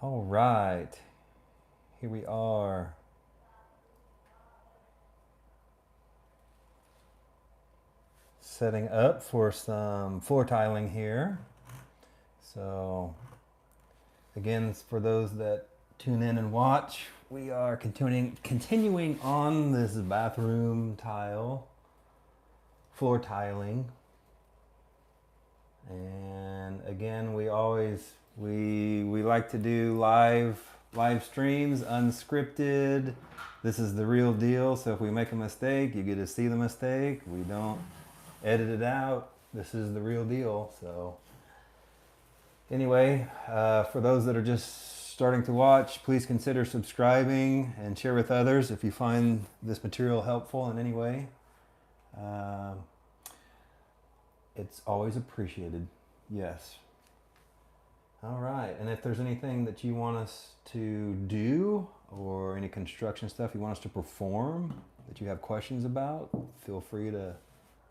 All right, here we are. Setting up for some floor tiling here. So again, for those that tune in and watch, we are continuing on this bathroom tile, floor tiling. And again, we like to do live streams, unscripted. This is the real deal. So if we make a mistake, you get to see the mistake. We don't edit it out. This is the real deal. So anyway, for those that are just starting to watch, please consider subscribing and share with others if you find this material helpful in any way. It's always appreciated. Yes. All right. And if there's anything that you want us to do or any construction stuff you want us to perform that you have questions about, feel free to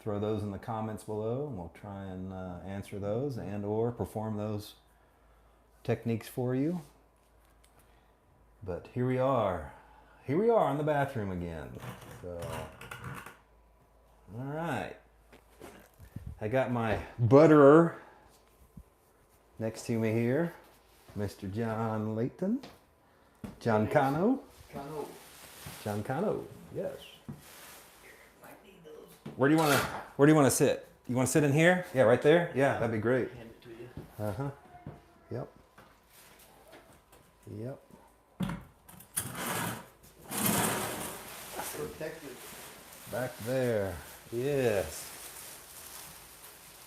throw those in the comments below and we'll try and answer those and or perform those techniques for you. But here we are in the bathroom again. So, all right. I got my butterer next to me here, Mr. John Layton. John Cano. John Cano, yes. Where do you want to sit? You want to sit in here? Yeah, right there? Yeah, that'd be great. Hand it to you. Uh-huh. Yep. Yep. Protected. Back there. Yes.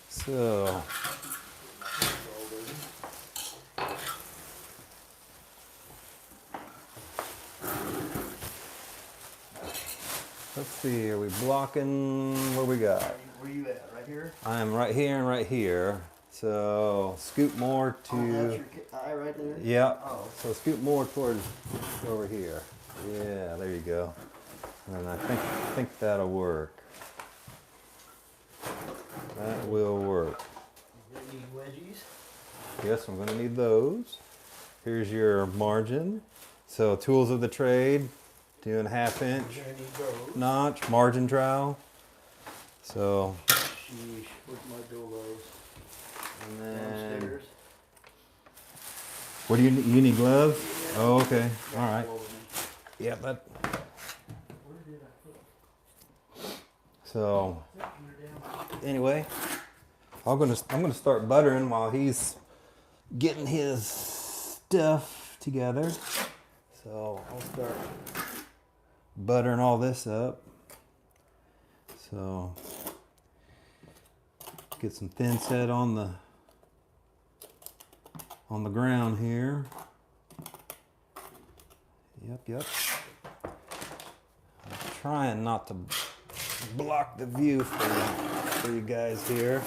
So, let's see, are we blocking, what we got? Where you at? Right here? I'm right here and right here. So scoot more to... Oh, that's your eye right there? Yeah. Oh. So scoot more towards over here. Yeah, there you go. And I think that'll work. That will work. You need wedgies? Yes, I'm going to need those. Here's your margin. So tools of the trade, 2.5 inch You're gonna need those. notch, margin trowel. So, Sheesh, where's my billows? and then, Downstairs. what do you need? You need gloves? Yeah. Oh, okay. All right. All of them. Yeah, but, Where did I put so, them? Down. anyway, I'm gonna start buttering while he's getting his stuff together. So I'll start buttering all this up. So get some thin set on the ground here. Yep. I'm trying not to block the view for you guys here,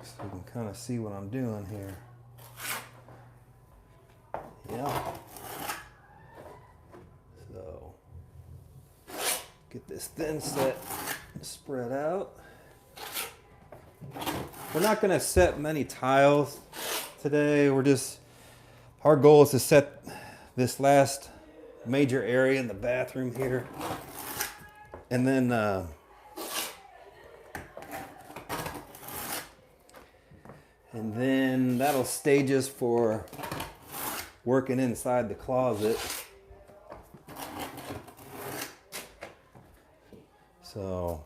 so you can kind of see what I'm doing here. Yeah. So get this thin set spread out. We're not going to set many tiles today. Our goal is to set this last major area in the bathroom here. And then that'll stage us for working inside the closet. So,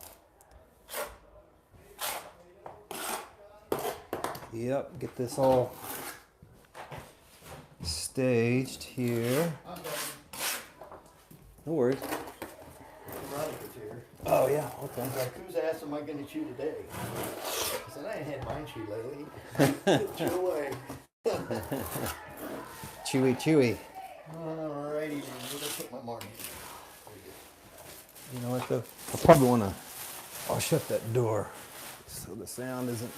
yep, get this all staged here. No worries. Veronica's here. Oh yeah, okay. Like, whose ass am I gonna chew today? I said, I ain't had mine chewed lately. Chew away. Chewy. Alrighty then, where did I put my margin? You know what though? I probably want to, I'll shut that door so the sound isn't.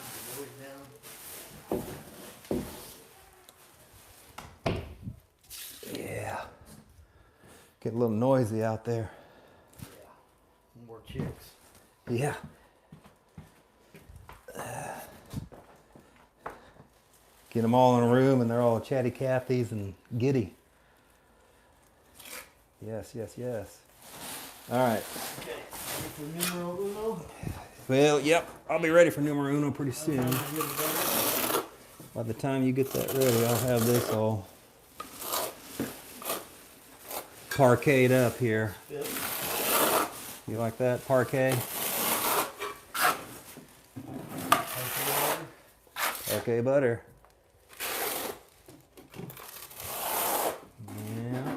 Yeah. Get a little noisy out there. Yeah. More chicks. Yeah. Get them all in a room and they're all chatty Cathys and giddy. Yes, yes, yes. All right. Okay. Ready for numero uno? Well, yep. I'll be ready for numero uno pretty soon. By the time you get that ready, I'll have this all parquet up here. Good. You like that, parquet? Parquet butter. Yeah.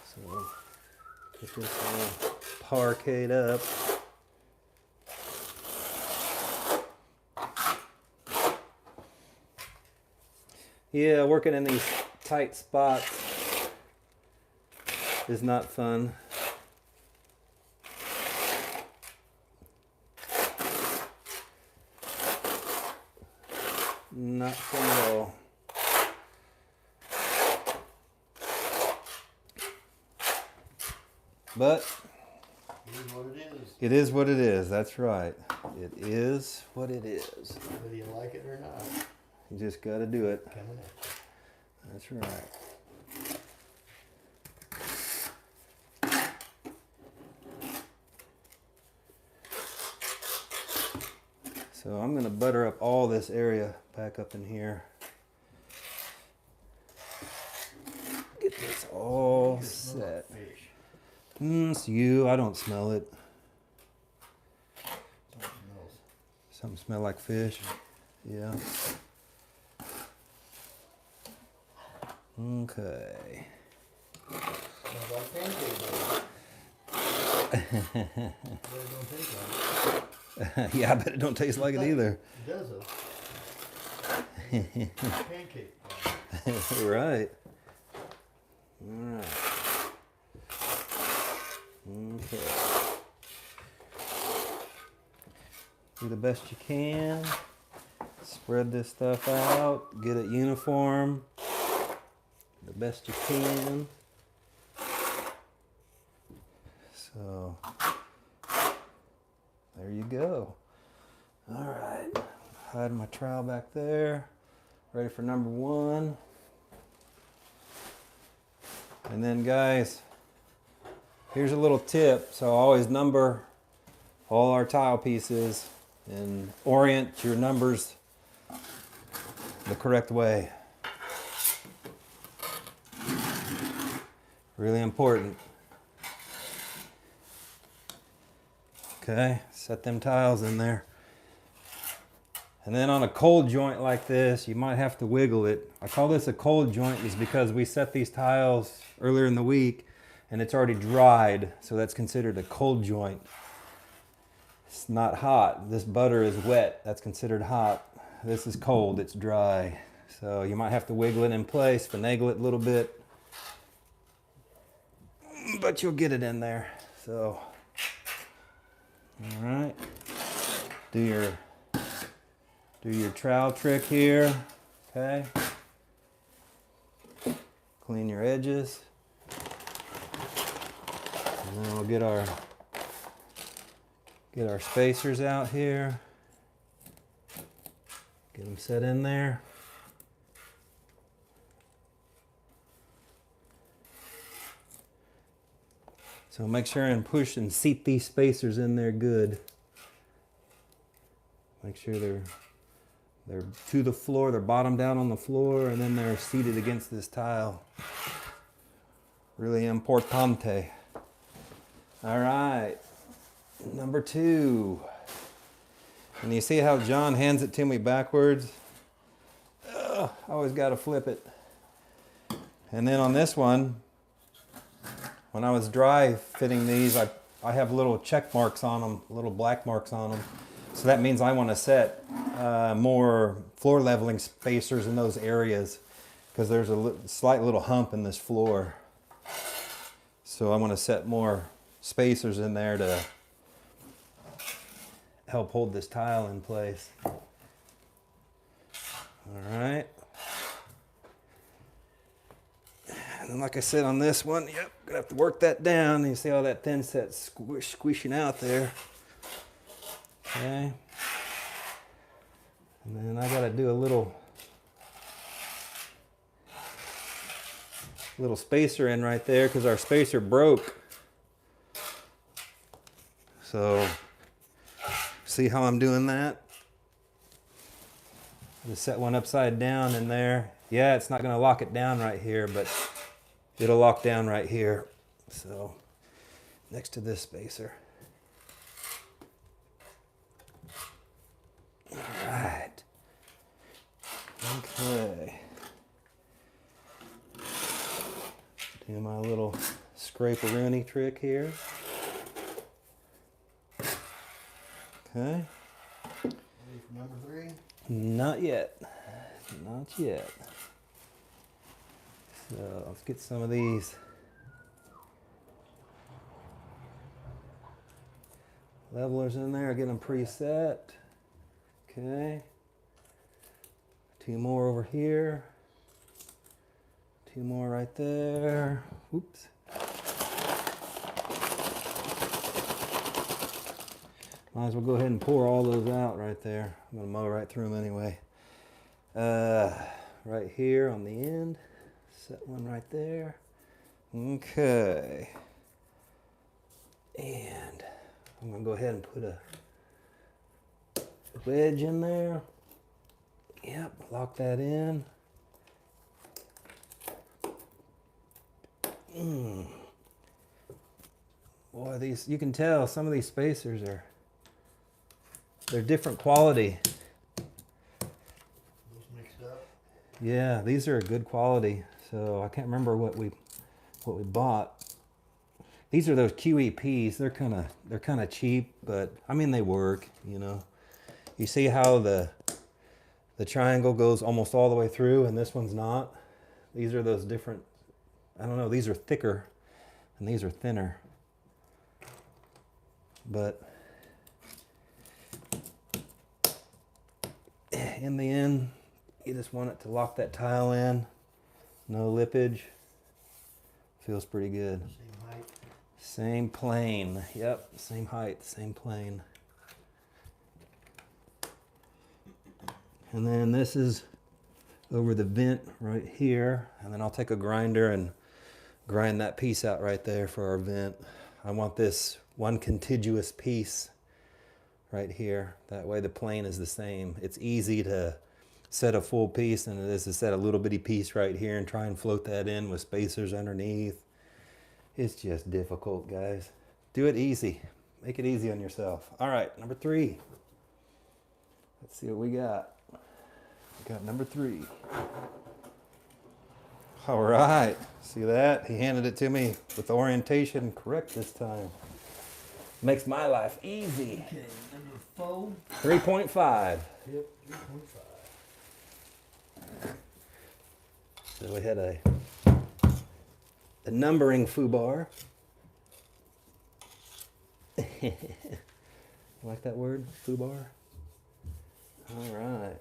So, get this all parquet up. Yeah, working in these tight spots is not fun. Not fun at all. But It is what it is. it is what it is. That's right. It is what it is. Whether you like it or not. You just got to do it. Coming at you. That's right. So I'm going to butter up all this area back up in here. Get this all You smell set. like fish. It's you. I don't smell it. Something else. Something smell like fish. Yeah. Okay. Smells like pancake batter. But it don't taste like it. Yeah, I bet it don't taste like it either. It does though. Pancake batter. Right. All right. Okay. Do the best you can. Spread this stuff out. Get it uniform. The best you can. So, there you go. All right. Hide my trowel back there. Ready for number one. And then guys, here's a little tip. So always number all our tile pieces and orient your numbers the correct way. Really important. Okay, set them tiles in there. And then on a cold joint like this, you might have to wiggle it. I call this a cold joint is because we set these tiles earlier in the week and it's already dried, so that's considered a cold joint. It's not hot. This butter is wet. That's considered hot. This is cold. It's dry. So you might have to wiggle it in place, finagle it a little bit, but you'll get it in there. So, all right. Do your trowel trick here. Okay. Clean your edges. And then we'll get our spacers out here. Get them set in there. So make sure and push and seat these spacers in there good. Make sure they're to the floor, they're bottom down on the floor, and then they're seated against this tile. Really importante. All right, number two. And you see how John hands it to me backwards? I always got to flip it. And then on this one, when I was dry fitting these, I have little check marks on them, little black marks on them. So that means I want to set more floor leveling spacers in those areas because there's a slight little hump in this floor. So I want to set more spacers in there to help hold this tile in place. All right. And then like I said on this one, yep, gonna have to work that down. You see all that thin set squishing out there. Okay. And then I gotta do a little spacer in right there because our spacer broke. So see how I'm doing that? Just set one upside down in there. Yeah, it's not gonna lock it down right here, but it'll lock down right here. So next to this spacer. All right. Okay. Do my little scrape-a-rooney trick here. Okay. Ready for number 3? Not yet. Not yet. So let's get some of these levelers in there, get them preset. Okay. 2 more over here. 2 more right there. Oops. Might as well go ahead and pour all those out right there. I'm gonna mow right through them anyway. Right here on the end. Set one right there. Okay. And I'm gonna go ahead and put a wedge in there. Yep, lock that in. Boy, these, you can tell some of these spacers they're different quality. Those mixed up. Yeah, these are a good quality. So I can't remember what we bought. These are those QEPs. They're kind of cheap, but I mean they work, you know. You see how the triangle goes almost all the way through and this one's not? These are those different, I don't know, these are thicker and these are thinner. But in the end, you just want it to lock that tile in. No lippage. Feels pretty good. Same height. Same plane. Yep, same height, same plane. And then this is over the vent right here. And then I'll take a grinder and grind that piece out right there for our vent. I want this one contiguous piece right here. That way the plane is the same. It's easy to set a full piece than it is to set a little bitty piece right here and try and float that in with spacers underneath. It's just difficult, guys. Do it easy. Make it easy on yourself. All right, number 3. Let's see what we got. We got number 3. All right, see that? He handed it to me with orientation correct this time. Makes my life easy. Okay, number 4. 3.5. Yep, 3.5. So we had a numbering foobar. Like that word? Foobar? All right.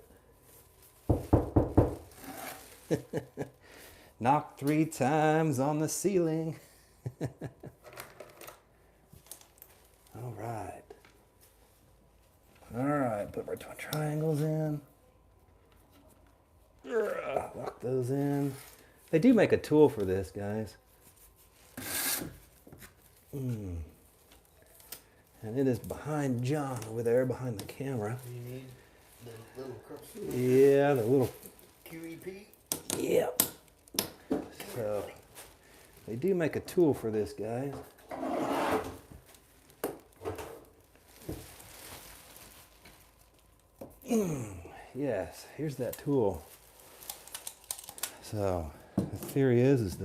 Knock 3 times on the ceiling. All right. All right, put our triangles in. Lock those in. They do make a tool for this, guys. And it is behind John over there, behind the camera. You need the little crux. Yeah, the little QEP. Yep. So they do make a tool for this, guys. Yes, here's that tool. So the theory is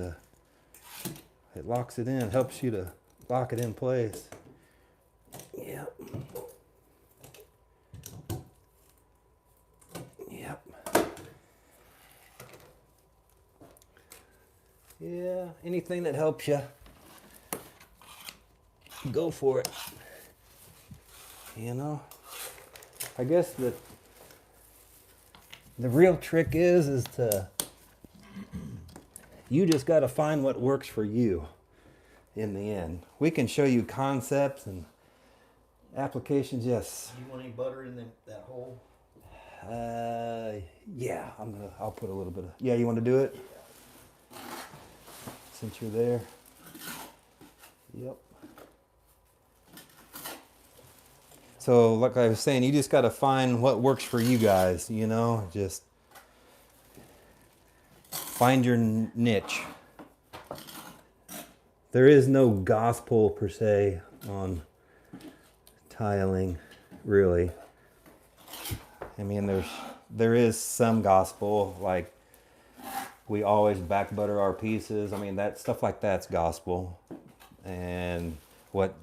it locks it in, helps you to lock it in place. Yep. Yep. Yeah, anything that helps you, go for it. You know, I guess the real trick is to, you just got to find what works for you in the end. We can show you concepts and applications, yes. Do you want any butter in that hole? Yeah, I'll put a little bit of, yeah, you want to do it? Since you're there. Yep. So like I was saying, you just got to find what works for you guys, you know, just find your niche. There is no gospel per se on tiling, really. I mean, there is some gospel, like we always back butter our pieces. I mean, that stuff like that's gospel, and what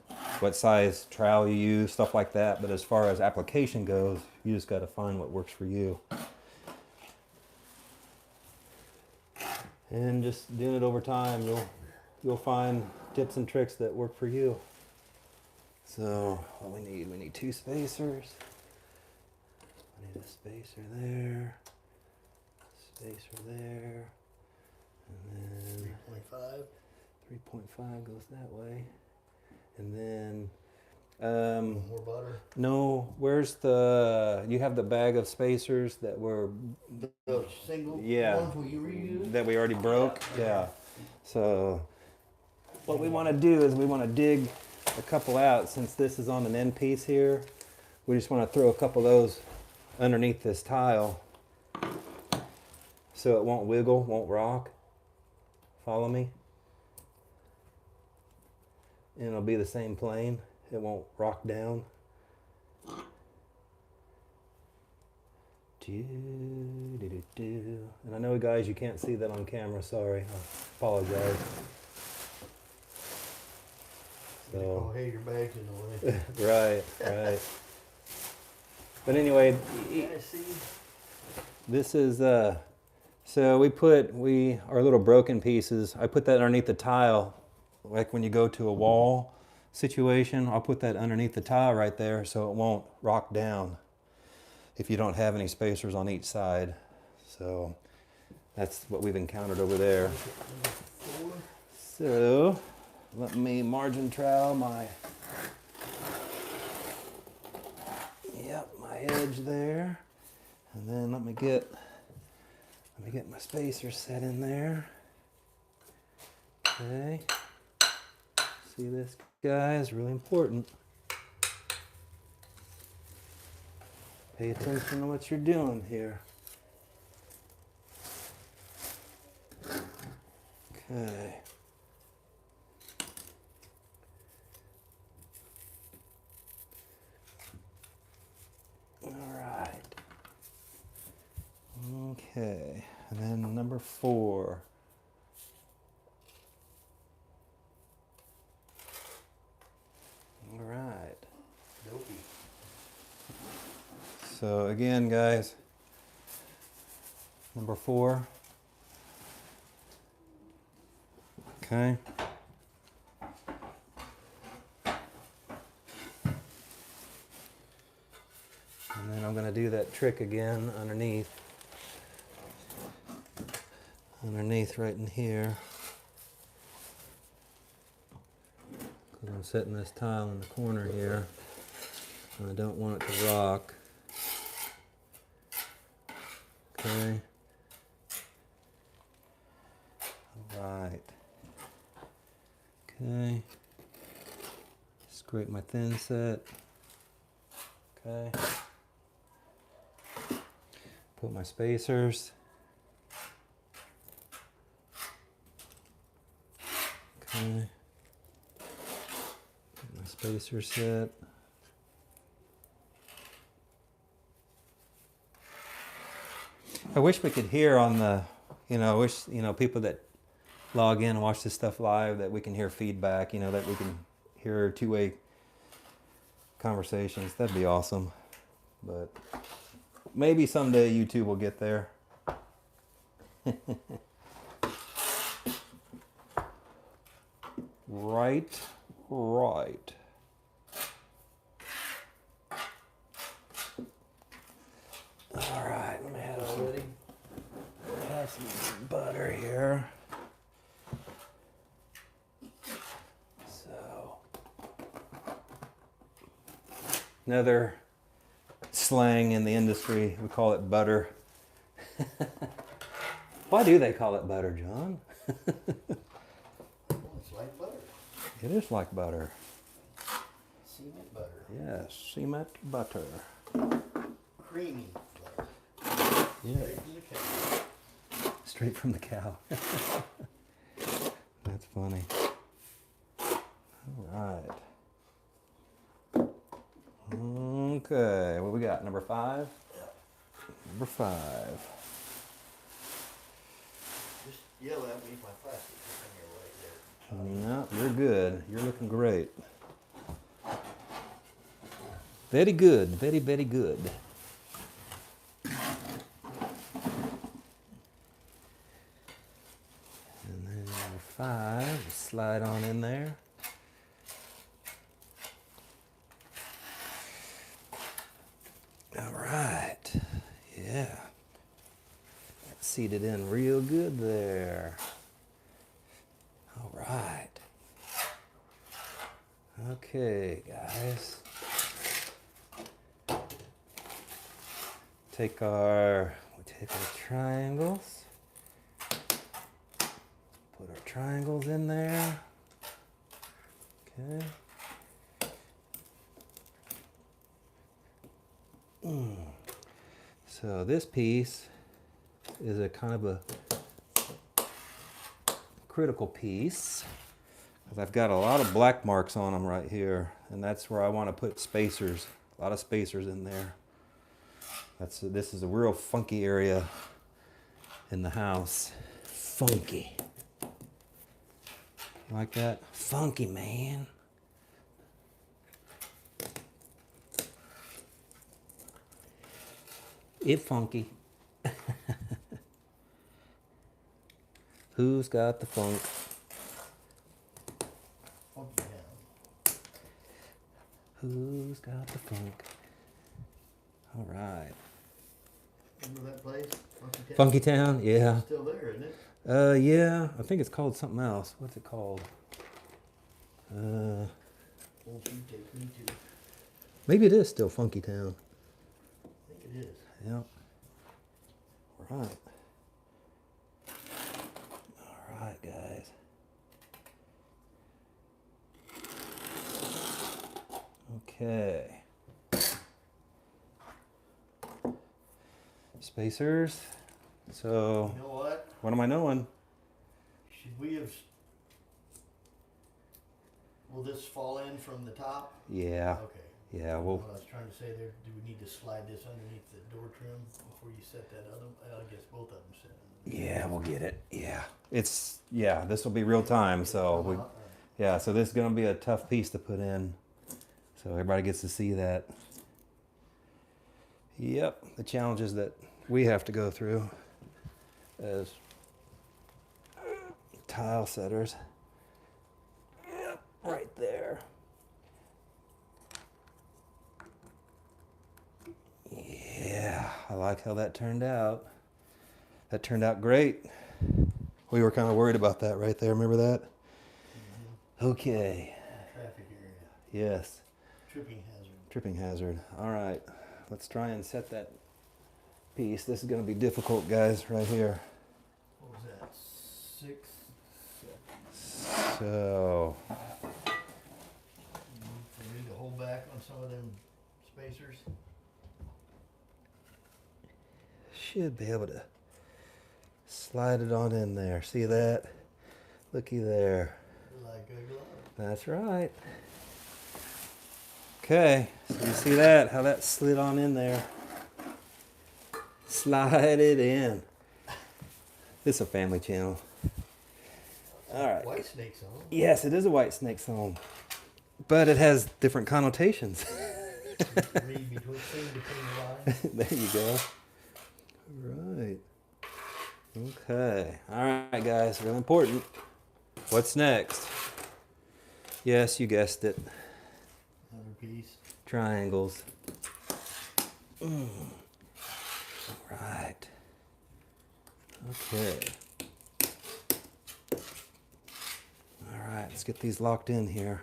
size trowel you use, stuff like that. But as far as application goes, you just got to find what works for you, and just doing it over time, you'll find tips and tricks that work for you. So what we need 2 spacers. I need a spacer there, spacer there, and then 3.5. 3.5 goes that way, and then More butter. no, where's you have the bag of spacers that were The single Yeah. ones we reuse. that we already broke? Yeah. So what we want to do is we want to dig a couple out. Since this is on an end piece here, we just want to throw a couple of those underneath this tile so it won't wiggle, won't rock. Follow me? And it'll be the same plane. It won't rock down. And I know, guys, you can't see that on camera. Sorry. I apologize. Oh, So, hey, your bag's in the way. right. But anyway, Yeah, see. this is so we put our little broken pieces. I put that underneath the tile, like when you go to a wall situation. I'll put that underneath the tile right there so it won't rock down if you don't have any spacers on each side. So that's what we've encountered over there. So let me margin trowel my edge there, and then let me get my spacer set in there. Okay, see this, guys? Really important. Pay attention to what you're doing here. Okay. Okay, and then number 4. All right. Dopey. So again, guys, number 4. Okay. And then I'm going to do that trick again underneath right in here, because I'm setting this tile in the corner here and I don't want it to rock. Okay. All right. Okay. Scrape my thin set. Okay. Put my spacers. Okay. Get my spacer set. I wish we could hear on the, people that log in and watch this stuff live, that we can hear feedback, that we can hear two-way conversations. That'd be awesome. But maybe someday YouTube will get there. Right. All right, let me have some butter here. So, another slang in the industry. We call it butter. Why do they call it butter, John? Well, it's like butter. It is like butter. Cement butter. Yes, cement butter. Creamy butter. Yeah. Straight from the cow. Straight from the cow. That's funny. All right. Okay, what we got? Number 5? Yeah. Number 5. Just yell at me if my plastic is in your way there. No, you're good. You're looking great. Very good. Very, very good. And then number 5, slide on in there. All right. Yeah. That's seated in real good there. All right. Okay, guys. We take our triangles. Put our triangles in there. Okay. So this piece is a kind of a critical piece because I've got a lot of black marks on them right here, and that's where I want to put spacers, a lot of spacers in there. This is a real funky area in the house. Funky. You like that? Funky, man. It funky. Who's got the funk? Funky down. Who's got the funk? All right. Remember that place? Funky Town? Funky Town, yeah. It's still there, isn't it? Yeah. I think it's called something else. What's it called? Won't you take me to? Maybe it is still Funky Town. I think it is. Yep. Right. All right, guys. Okay. Spacers. So, You know what? what am I knowing? Should we have? Will this fall in from the top? Yeah. Okay. Yeah, well, What I was trying to say there, do we need to slide this underneath the door trim before you set that other? I guess both of them set. yeah, we'll get it. Yeah, this will be real time. So so this is going to be a tough piece to put in. So everybody gets to see that. Yep, the challenges that we have to go through as tile setters. Yep, right there. Yeah, I like how that turned out. That turned out great. We were kind of worried about that right there. Remember that? Mm-hmm. Okay. Traffic area. Yes. Tripping hazard. Tripping hazard. All right. Let's try and set that piece. This is going to be difficult, guys, right here. What was that? 6, 7. So, We need to hold back on some of them spacers. should be able to slide it on in there. See that? Looky there. Like a glove. That's right. Okay, so you see that, how that slid on in there. Slide it in. This is a family channel. All right. White snake song. Yes, it is a white snake song, but it has different connotations. Read between the lines. There you go. Right. Okay. All right, guys. Really important. What's next? Yes, you guessed it. Another piece. Triangles. All right. Okay. All right, let's get these locked in here.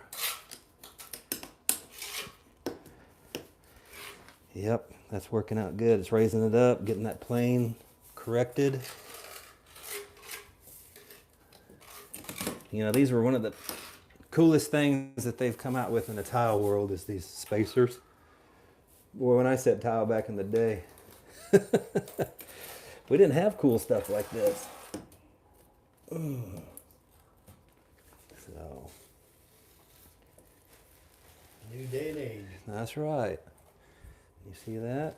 Yep, that's working out good. It's raising it up, getting that plane corrected. You know, these were one of the coolest things that they've come out with in the tile world is these spacers. Boy, when I set tile back in the day, we didn't have cool stuff like this. So, New day and age. that's right. You see that?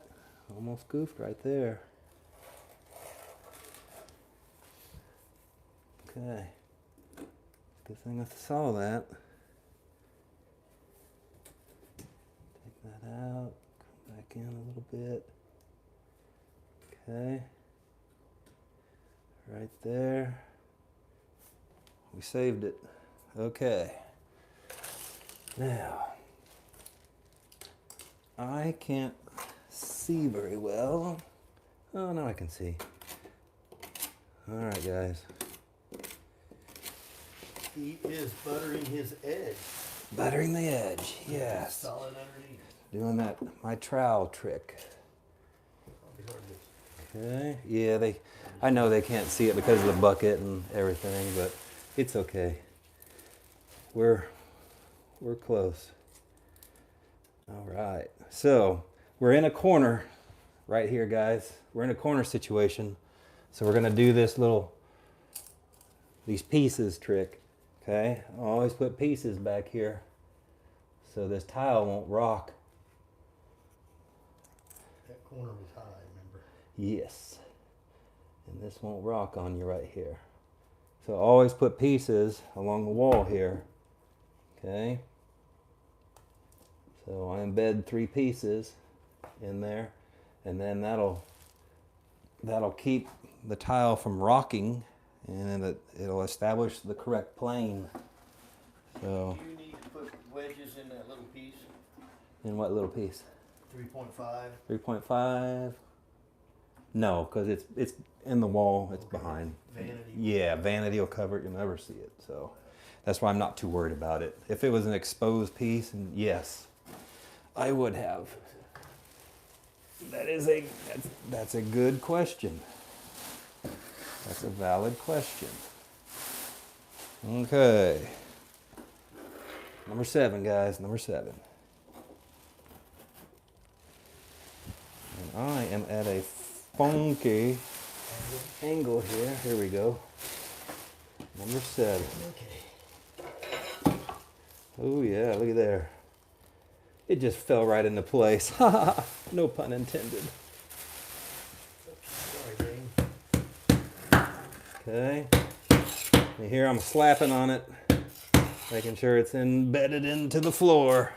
Almost goofed right there. Okay. Good thing I saw that. Take that out. Come back in a little bit. Okay. Right there. We saved it. Okay. Now, I can't see very well. Oh, now I can see. All right, guys. He is buttering his edge. Buttering the edge, yes. Solid underneath. Doing that, my trowel trick. Probably hard to. Okay, yeah, I know they can't see it because of the bucket and everything, but it's okay. We're close. All right, so we're in a corner right here, guys. We're in a corner situation. So we're gonna do these pieces trick, okay? I always put pieces back here so this tile won't rock. That corner was high, remember? Yes. And this won't rock on you right here. So always put pieces along the wall here. Okay. So I embed 3 pieces in there, and then that'll keep the tile from rocking, and it'll establish the correct plane. So Do you need to put wedges in that little piece? in what little piece? 3.5. 3.5. No, because it's in the wall. It's behind. Vanity. Yeah, vanity will cover it. You'll never see it. So that's why I'm not too worried about it. If it was an exposed piece, and yes, I would have. That's a good question. That's a valid question. Okay. Number 7, guys. Number 7. And I am at a funky angle here. Here we go. Number 7. Okay. Oh yeah, look at there. It just fell right into place. No pun intended. Sorry, Dane. Okay. And here I'm slapping on it, making sure it's embedded into the floor.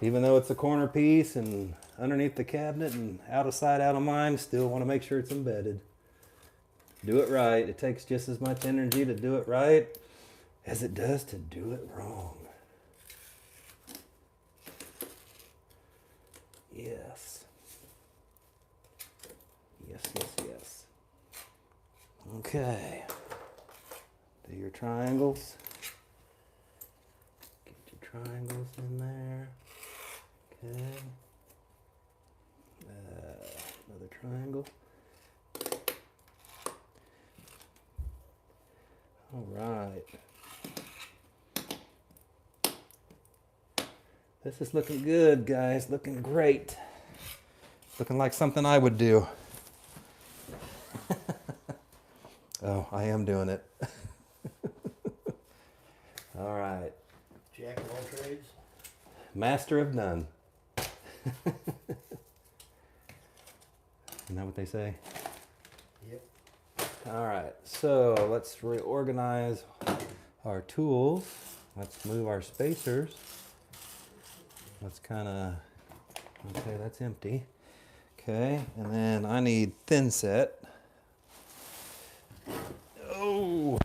Even though it's a corner piece and underneath the cabinet and out of sight, out of mind, still want to make sure it's embedded. Do it right. It takes just as much energy to do it right as it does to do it wrong. Yes. Yes, yes, yes. Okay. Do your triangles. Get your triangles in there. Okay. Another triangle. All right. This is looking good, guys. Looking great. Looking like something I would do. Oh, I am doing it. All right. Jack of all trades. Master of none. Isn't that what they say? Yep. All right, so let's reorganize our tools. Let's move our spacers. Let's kind of, okay, that's empty. Okay, and then I need thin set. Oh,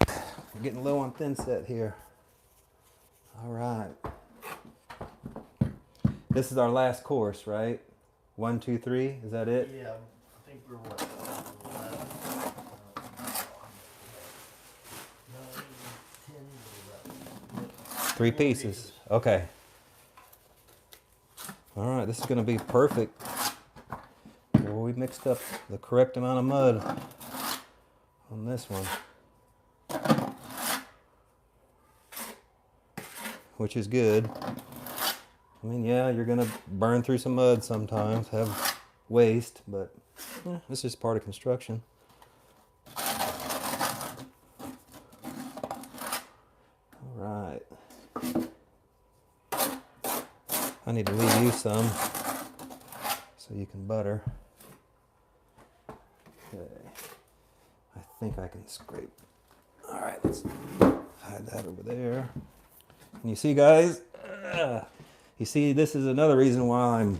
we're getting low on thin set here. All right. This is our last course, right? 1, 2, 3, is that it? Yeah, I think we're what? 9, 10, 3 pieces. Okay. All right, this is going to be perfect. Well, we mixed up the correct amount of mud on this one, which is good. I mean, yeah, you're going to burn through some mud sometimes, have waste, but it's just part of construction. All right. I need to leave you some so you can butter. Okay. I think I can scrape. All right, let's hide that over there. And you see, guys, you see, this is another reason why I'm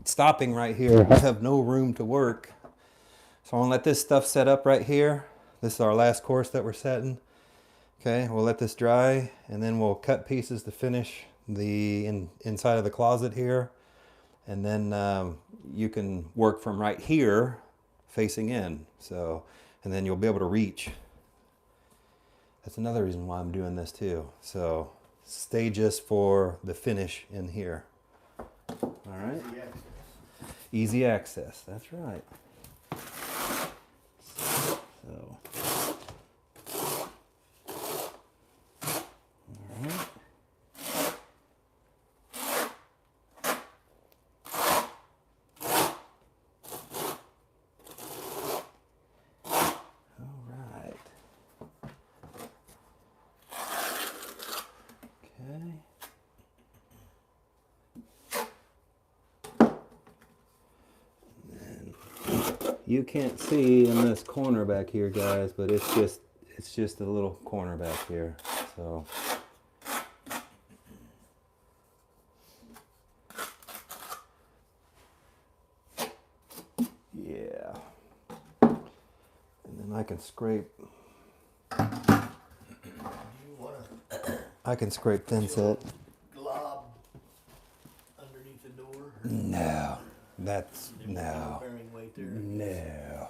stopping right here. I have no room to work. So I'm gonna let this stuff set up right here. This is our last course that we're setting. Okay, we'll let this dry and then we'll cut pieces to finish the inside of the closet here. And then you can work from right here facing in. So, and then you'll be able to reach. That's another reason why I'm doing this too. So stay just for the finish in here. All right. Easy access. That's right. So. All right. You can't see in this corner back here, guys, but it's just a little corner back here. So yeah. And then I can scrape. I can scrape thin set. Glob underneath the door? No. That's no. No.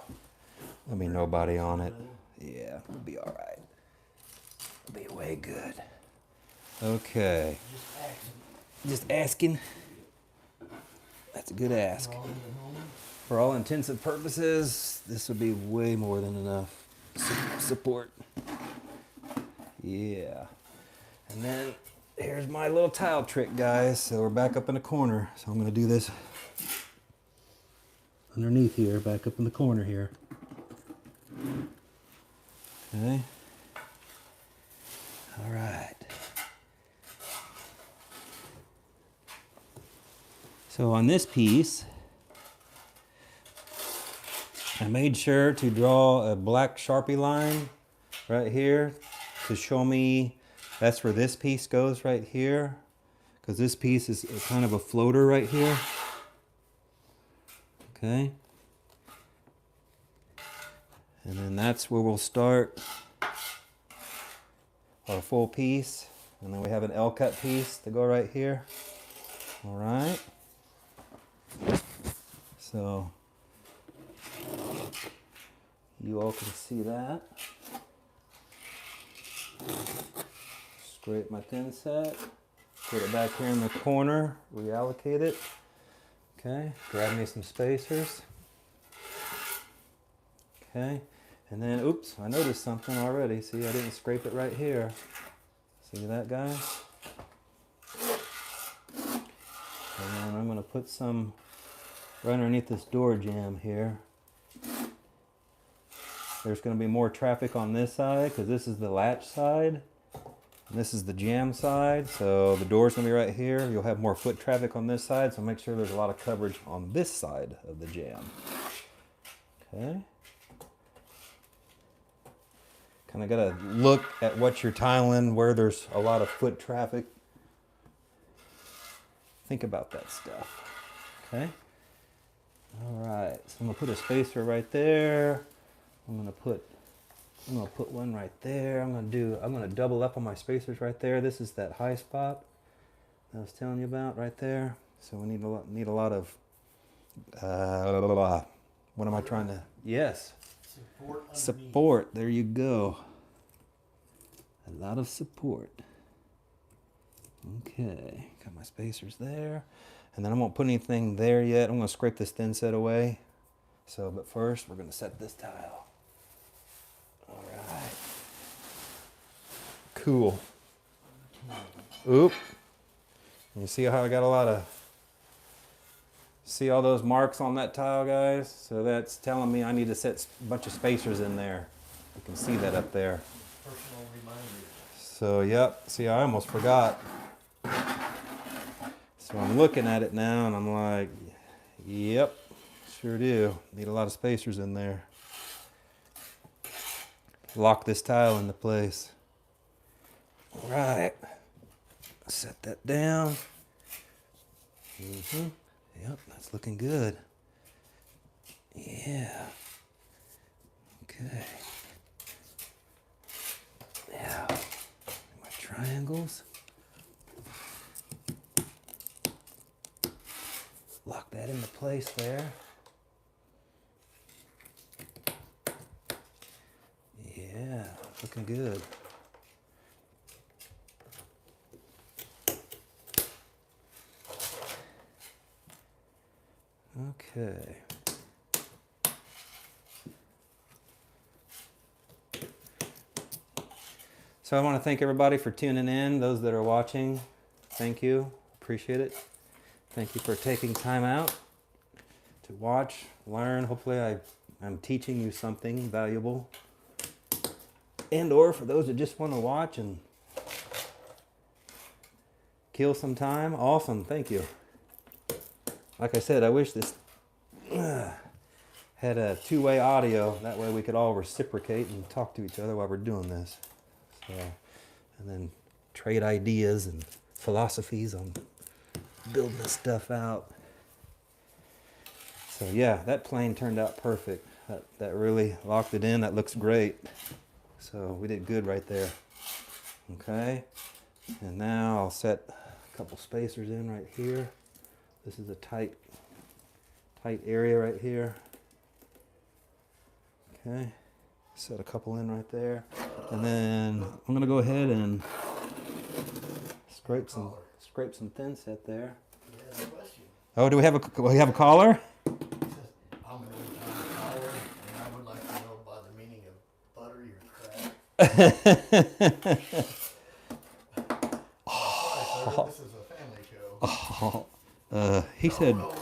There'll be nobody on it. Yeah, we'll be all right. We'll be way good. Okay. Just asking. That's a good ask. For all intensive purposes, this would be way more than enough support. Yeah. And then here's my little tile trick, guys. So we're back up in the corner. So I'm going to do this underneath here, back up in the corner here. Okay. All right. So on this piece, I made sure to draw a black Sharpie line right here to show me that's where this piece goes right here, because this piece is kind of a floater right here. Okay. And then that's where we'll start our full piece. And then we have an L-cut piece to go right here. All right. So you all can see that. Scrape my thin set. Put it back here in the corner. Reallocate it. Okay. Grab me some spacers. Okay. And then, oops, I noticed something already. See, I didn't scrape it right here. See that, guys? And then I'm going to put some right underneath this door jamb here. There's going to be more traffic on this side because this is the latch side. And this is the jamb side. So the door's going to be right here. You'll have more foot traffic on this side. So make sure there's a lot of coverage on this side of the jamb. Okay. Kind of got to look at what you're tiling, where there's a lot of foot traffic. Think about that stuff. Okay. All right. So I'm gonna put a spacer right there. I'm gonna put one right there. I'm gonna double up on my spacers right there. This is that high spot I was telling you about right there. So we need a lot of what am I trying to? Yes. Support. There you go. A lot of support. Okay, got my spacers there. And then I won't put anything there yet. I'm gonna scrape this thin set away. So, but first we're gonna set this tile. All right. Cool. Oop. You see how I got a lot of, see all those marks on that tile, guys? So that's telling me I need to set a bunch of spacers in there. You can see that up there. Personal reminder. So, yep, see, I almost forgot. So I'm looking at it now and I'm like, yep, sure do. Need a lot of spacers in there. Lock this tile into place. All right, set that down. Yep, that's looking good. Yeah. Okay. Yeah. My triangles. Lock that into place there. Yeah, looking good. Okay. So I want to thank everybody for tuning in. Those that are watching, thank you. Appreciate it. Thank you for taking time out to watch, learn. Hopefully I'm teaching you something valuable. And or for those that just want to watch and kill some time, awesome, thank you. Like I said, I wish this had a two-way audio. That way we could all reciprocate and talk to each other while we're doing this. So, and then trade ideas and philosophies on building this stuff out. So yeah, that plane turned out perfect. That really locked it in. That looks great. So we did good right there. Okay. And now I'll set a couple spacers in right here. This is a tight area right here. Okay. Set a couple in right there. And then I'm gonna go ahead and scrape some thin set there. Yeah, no question. Oh, do we have a caller? It says, I'm really trying to collar, and I would like to know by the meaning of butter your crack. Sorry, sir, this is a family show. He said No, that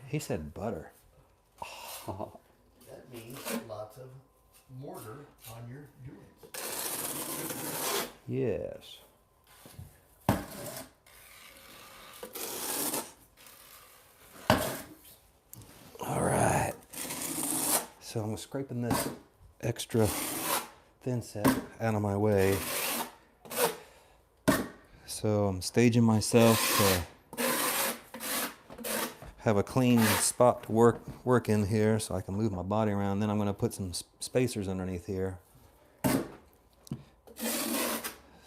he said butter. That means lots of mortar on your joints. Yes. All right. So I'm scraping this extra thin set out of my way. So I'm staging myself to have a clean spot to work in here so I can move my body around. Then I'm going to put some spacers underneath here.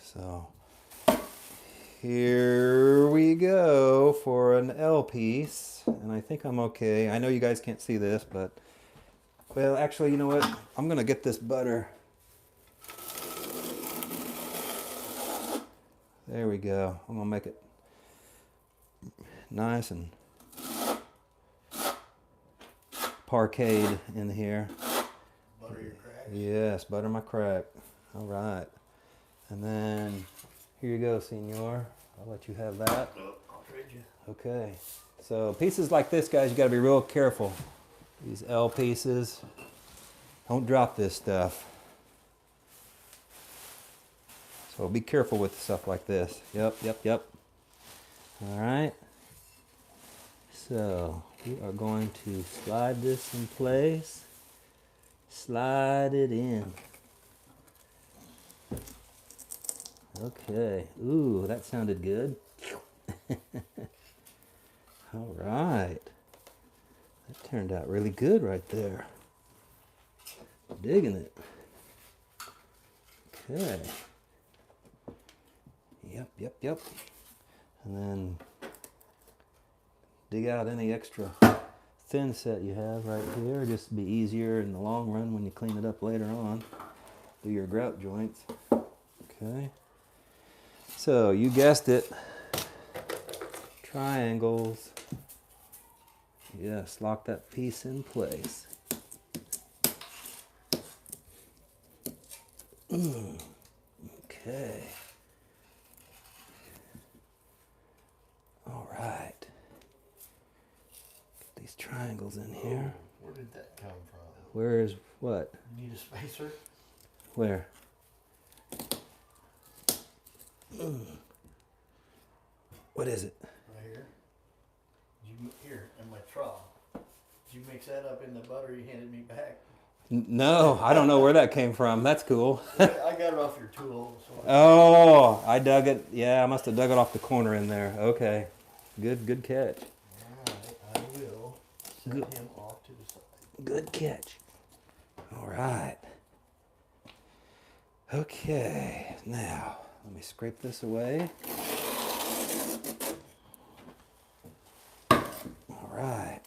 So here we go for an L piece, and I think I'm okay. I know you guys can't see this, but well, actually, you know what? I'm going to get this butter. There we go. I'm going to make it nice and parquet in here. Butter your crack. Yes, butter my crack. All right. And then here you go, senor. I'll let you have that. I'll trade you. Okay. So pieces like this, guys, you got to be real careful. These L pieces. Don't drop this stuff. So be careful with stuff like this. Yep. All right. So we are going to slide this in place. Slide it in. Okay. Ooh, that sounded good. All right. That turned out really good right there. Digging it. Okay. Yep. And then dig out any extra thin set you have right here. Just to be easier in the long run when you clean it up later on. Do your grout joints. Okay. So you guessed it. Triangles. Yes, lock that piece in place. Okay. All right. Get these triangles in here. Where did that come from? Where is what? You need a spacer? Where? What is it? Right here. Here, in my trough. Did you mix that up in the butter you handed me back? No, I don't know where that came from. That's cool. I got it off your tool. So Oh, I dug it. Yeah, I must have dug it off the corner in there. Okay. Good catch. Alright, I will set him off to the side. Good catch. All right. Okay, now let me scrape this away. All right.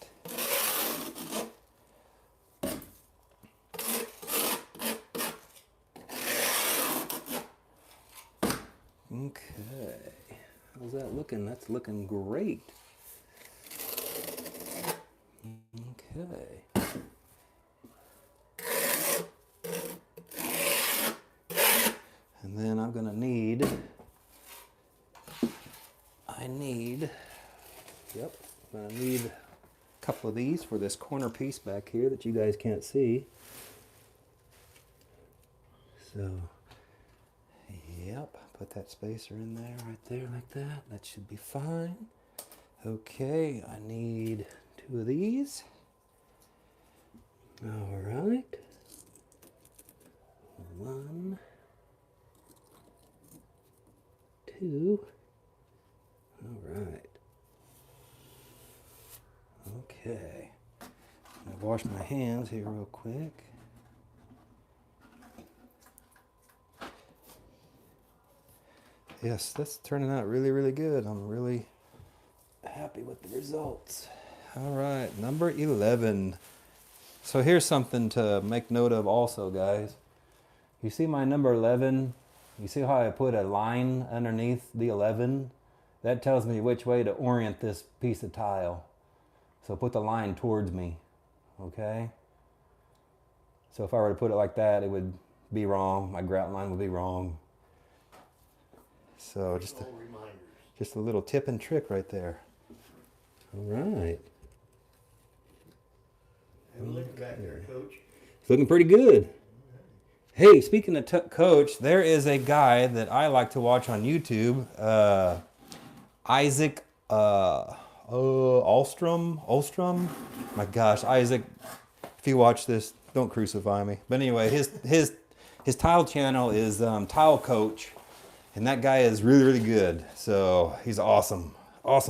Okay. How's that looking? That's looking great. Okay. And then I'm gonna need, yep, I'm gonna need a couple of these for this corner piece back here that you guys can't see. So, yep, put that spacer in there, right there, like that. That should be fine. Okay, I need 2 of these. All right. 1, 2. All right. Okay. I'm gonna wash my hands here real quick. Yes, that's turning out really, really good. I'm really happy with the results. All right, number 11. So here's something to make note of also, guys. You see my number 11? You see how I put a line underneath the 11? That tells me which way to orient this piece of tile. So put the line towards me, okay? So if I were to put it like that, it would be wrong. My grout line would be wrong. So just a little tip and trick right there. All right. And look back there, Coach. It's looking pretty good. Hey, speaking of Coach, there is a guy that I like to watch on YouTube, Isaac Alstrom. My gosh, Isaac, if you watch this, don't crucify me. But anyway, his tile channel is Tile Coach, and that guy is really, really good. So he's awesome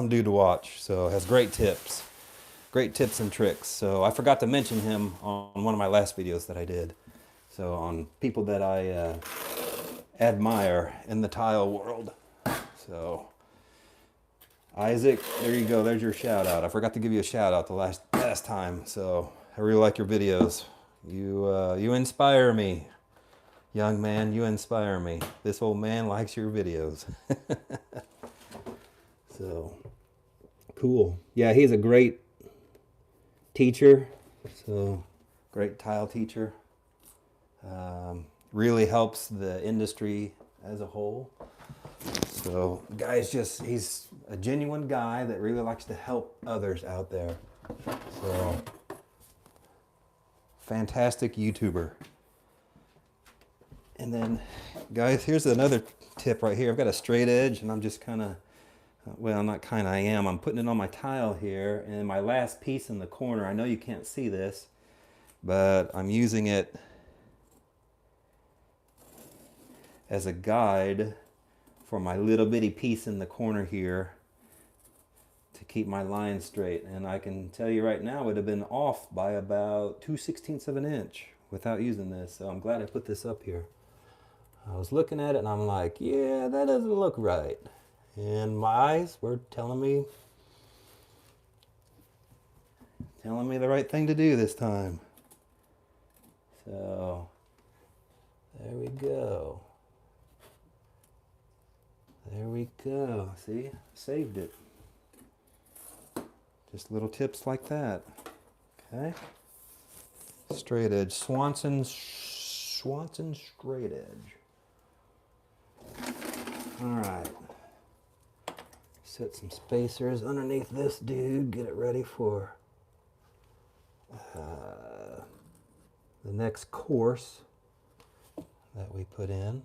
dude to watch. So has great tips and tricks. So I forgot to mention him on one of my last videos that I did. So on people that I admire in the tile world. So Isaac, there you go. There's your shout out. I forgot to give you a shout out the last time. So I really like your videos. You inspire me, young man. You inspire me. This old man likes your videos. So cool. Yeah, he's a great teacher. So great tile teacher. Really helps the industry as a whole. So guys, he's a genuine guy that really likes to help others out there. So fantastic YouTuber. And then guys, here's another tip right here. I've got a straight edge and I'm just kind of, well, not kind of, I am. I'm putting it on my tile here, and my last piece in the corner, I know you can't see this, but I'm using it as a guide for my little bitty piece in the corner here to keep my line straight. And I can tell you right now, it would have been off by about 2/16 of an inch without using this. So I'm glad I put this up here. I was looking at it and I'm like, yeah, that doesn't look right. And my eyes were telling me the right thing to do this time. So there we go. There we go. See? Saved it. Just little tips like that. Okay. Straight edge. Swanson straight edge. Alright. Set some spacers underneath this dude. Get it ready for the next course that we put in.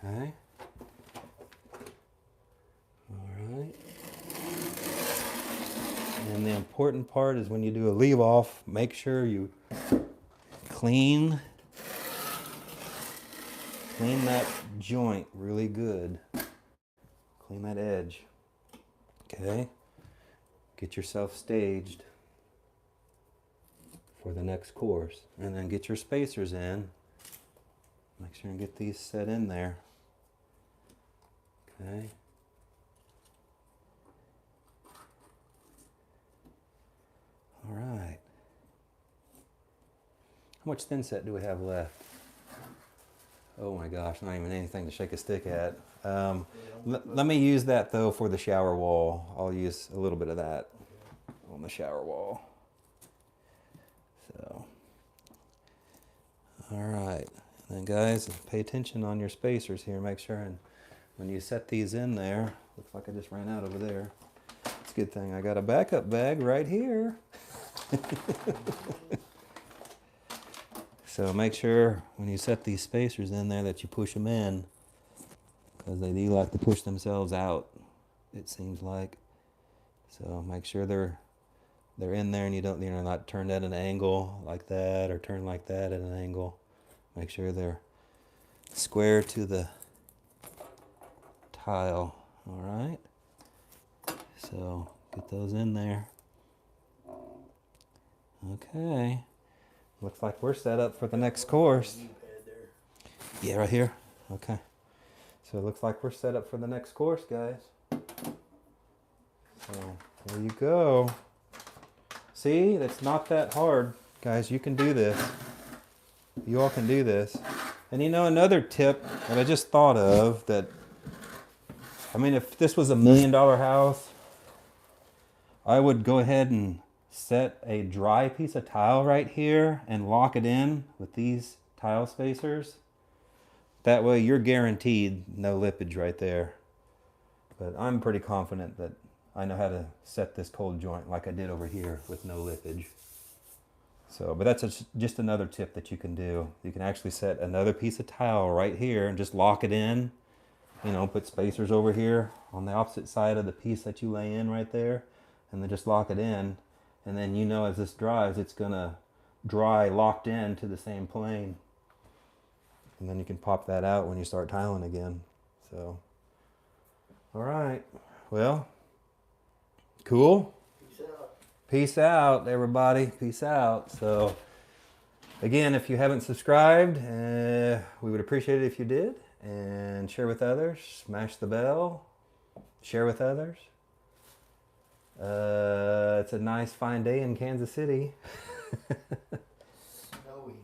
Okay. Alright. And the important part is when you do a leave off, make sure you clean that joint really good. Clean that edge. Okay? Get yourself staged for the next course. And then get your spacers in. Make sure and get these set in there. Okay? All right. How much thin set do we have left? Oh my gosh, not even anything to shake a stick at. Let me use that though for the shower wall. I'll use a little bit of that on the shower wall. So, all right. And then guys, pay attention on your spacers here. Make sure and when you set these in there, looks like I just ran out over there. It's a good thing I got a backup bag right here. So make sure when you set these spacers in there that you push them in, because they do like to push themselves out, it seems like. So make sure they're in there and you're not turned at an angle like that or turned like that at an angle. Make sure they're square to the tile. All right. So get those in there. Okay. Looks like we're set up for the next course. Yeah, right here. Okay. So it looks like we're set up for the next course, guys. So there you go. See, it's not that hard. Guys, you can do this. You all can do this. And you know, another tip that I just thought of that, I mean, if this was $1 million house, I would go ahead and set a dry piece of tile right here and lock it in with these tile spacers. That way you're guaranteed no lippage right there. But I'm pretty confident that I know how to set this cold joint like I did over here with no lippage. So, but that's just another tip that you can do. You can actually set another piece of tile right here and just lock it in. You know, put spacers over here on the opposite side of the piece that you lay in right there, and then just lock it in. And then you know as this dries, it's gonna dry locked in to the same plane. And then you can pop that out when you start tiling again. So, all right, well, cool. Peace out, everybody. Peace out. So, again, if you haven't subscribed, we would appreciate it if you did. And share with others. Smash the bell. Share with others. It's a nice fine day in Kansas City. Snowy.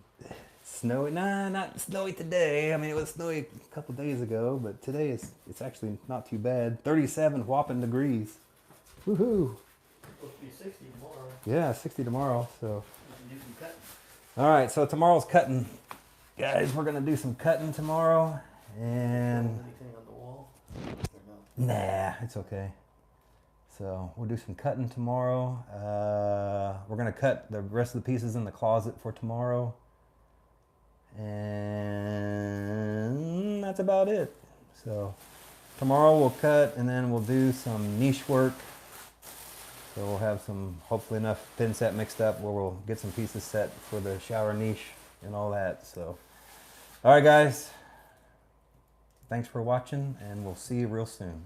Snowy? Nah, not snowy today. I mean, it was snowy a couple days ago, but today it's actually not too bad. 37 whopping degrees. Woohoo! Supposed to be 60 tomorrow. Yeah, 60 tomorrow. So. We can do some cutting. All right, so tomorrow's cutting, guys. We're gonna do some cutting tomorrow, and Anything on the wall? Or no? nah, it's okay. So we'll do some cutting tomorrow. We're gonna cut the rest of the pieces in the closet for tomorrow. And that's about it. So tomorrow we'll cut and then we'll do some niche work. So we'll have some, hopefully enough pin set mixed up where we'll get some pieces set for the shower niche and all that. So, all right guys, thanks for watching and we'll see you real soon.